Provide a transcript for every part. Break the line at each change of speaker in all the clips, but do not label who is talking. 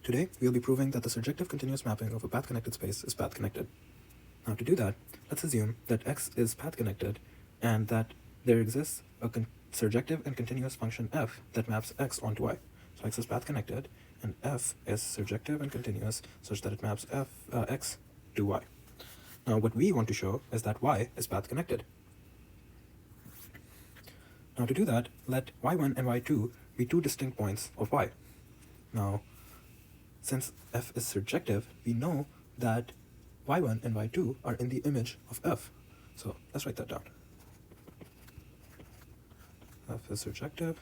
Today, we'll be proving that the surjective continuous mapping of a path-connected space is path-connected. Now, to do that, let's assume that X is path-connected and that there exists a surjective and continuous function f that maps X onto Y. So X is path-connected, and f is surjective and continuous such that it maps X to Y. Now, what we want to show is that Y is path-connected. Now, to do that, let y1 and y2 be two distinct points of Y. Now, since f is surjective, we know that y1 and y2 are in the image of f. So let's write that down. F is surjective.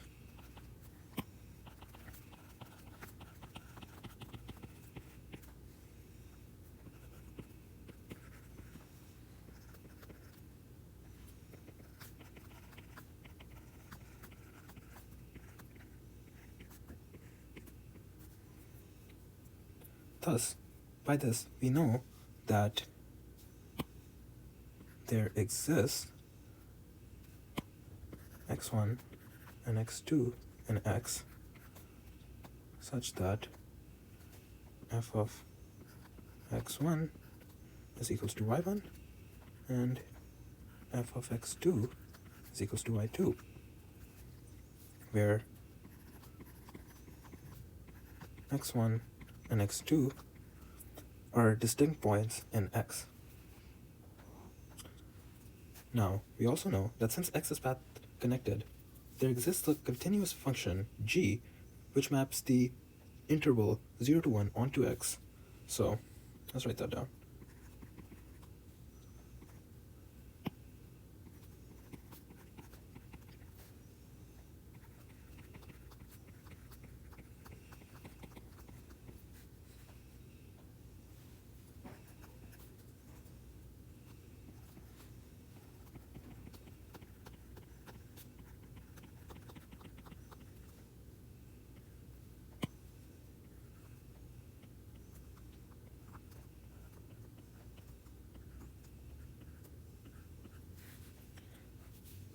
Thus, by this, we know that there exists x1 and x2 in X such that f of x1 is equals to y1 and f of x2 is equals to y2, where x1 and x2 are distinct points in X. Now, we also know that since X is path-connected, there exists a continuous function g which maps the interval 0 to 1 onto X. So, let's write that down.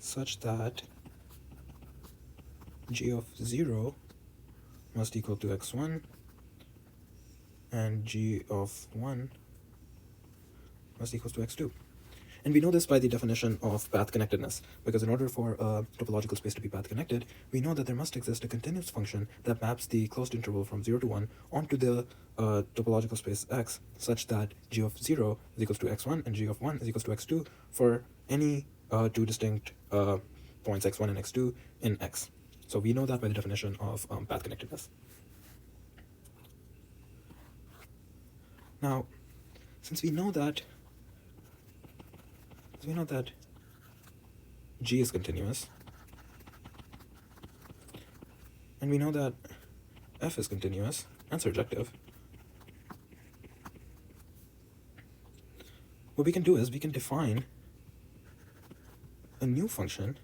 Such that g of 0 must equal to x1 and g of 1 must equal to x2. And we know this by the definition of path-connectedness, because in order for a topological space to be path-connected, we know that there must exist a continuous function that maps the closed interval from 0 to 1 onto the topological space X, such that g of 0 is equals to x1 and g of 1 is equals to x2 for any two distinct points x1 and x2 in X. So we know that by the definition of path-connectedness. Now, since we know that G is continuous, and we know that F is continuous and surjective, what we can do is we can define a new function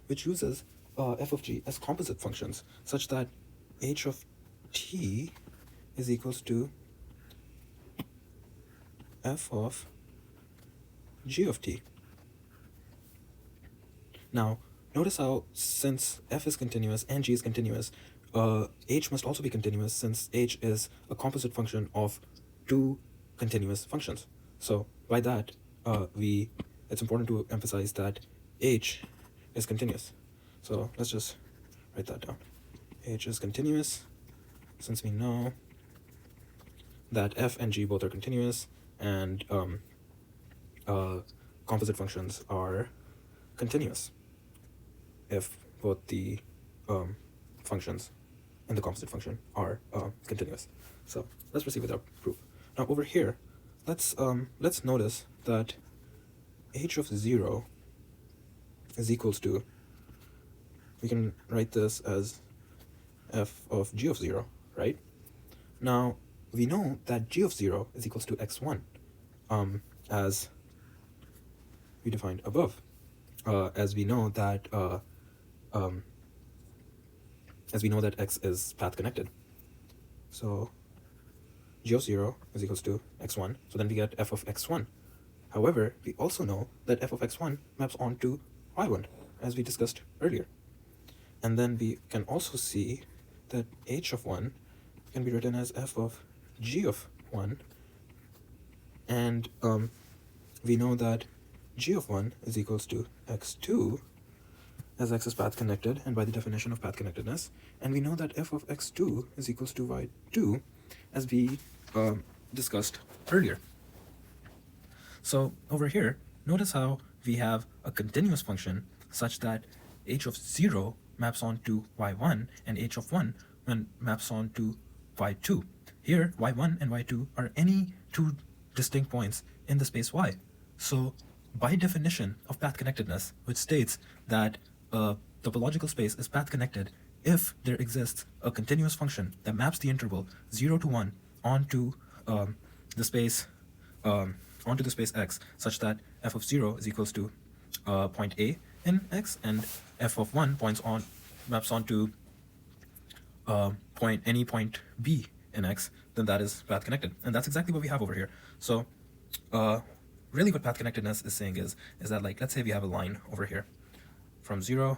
which uses f of g as composite functions, such that h of t is equals to f of g of t. Now, notice how, since f is continuous and g is continuous, h must also be continuous, since h is a composite function of two continuous functions. So by that, it's important to emphasize that h is continuous. So let's just write that down. H is continuous, since we know that f and g both are continuous, and composite functions are continuous if both the functions in the composite function are continuous. So let's proceed with our proof. Now over here, let's notice that h of 0 is equals to, we can write this as f of g of 0, right? Now, we know that g of 0 is equals to x1, as we defined above, as we know that X is path-connected. So g of 0 is equals to x1, so then we get f of x1. However, we also know that f of x1 maps onto y1, as we discussed earlier. And then we can also see that h of 1 can be written as f of g of 1, and we know that g of 1 is equals to x2, as x is path connected and by the definition of path connectedness, and we know that f of x2 is equals to y2, as we discussed earlier. So over here, notice how we have a continuous function such that h of 0 maps onto y1 and h of 1 maps onto y2. Here, y1 and y2 are any two distinct points in the space y. So by definition of path connectedness, which states that a topological space is path connected if there exists a continuous function that maps the interval 0 to 1 onto the space x, such that f of 0 is equals to point A in x, and f of 1 maps onto any point B in x, then that is path connected. And that's exactly what we have over here. So really what path connectedness is saying is that, like, let's say we have a line over here from 0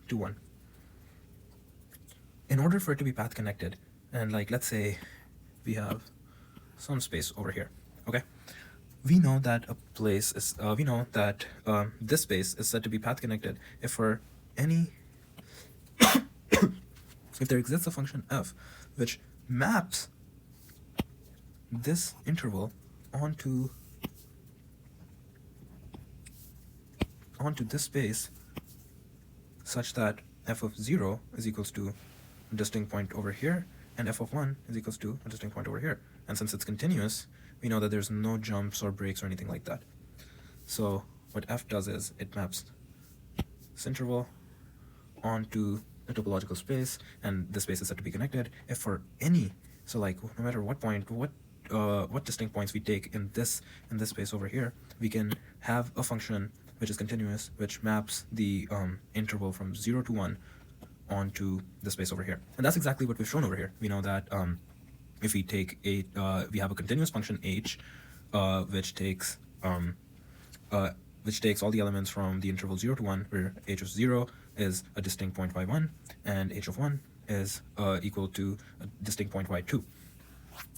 to 1. In order for it to be path connected, and like let's say we have some space over here, okay, we know that a place is this space is said to be path connected if for any if there exists a function f which maps this interval onto this space such that f of 0 is equals to a distinct point over here and f of 1 is equals to a distinct point over here. And since it's continuous, we know that there's no jumps or breaks or anything like that. So what f does is it maps this interval onto the topological space, and the space is said to be connected if for any, so like no matter what point, what distinct points we take in this space over here, we can have a function which is continuous, which maps the interval from 0 to 1 onto the space over here. And that's exactly what we've shown over here. We know that if we take we have a continuous function h, which takes all the elements from the interval 0 to 1, where h of 0 is a distinct point y1 and h of 1 is equal to a distinct point y2.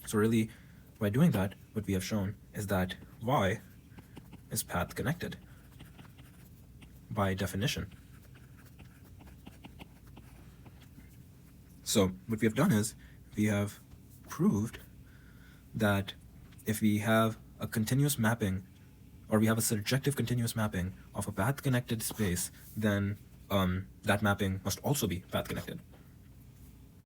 So really, by doing that, what we have shown is that y is path connected by definition. So what we have done is we have proved that if we have a continuous mapping, or we have a surjective continuous mapping of a path connected space, then that mapping must also be path connected.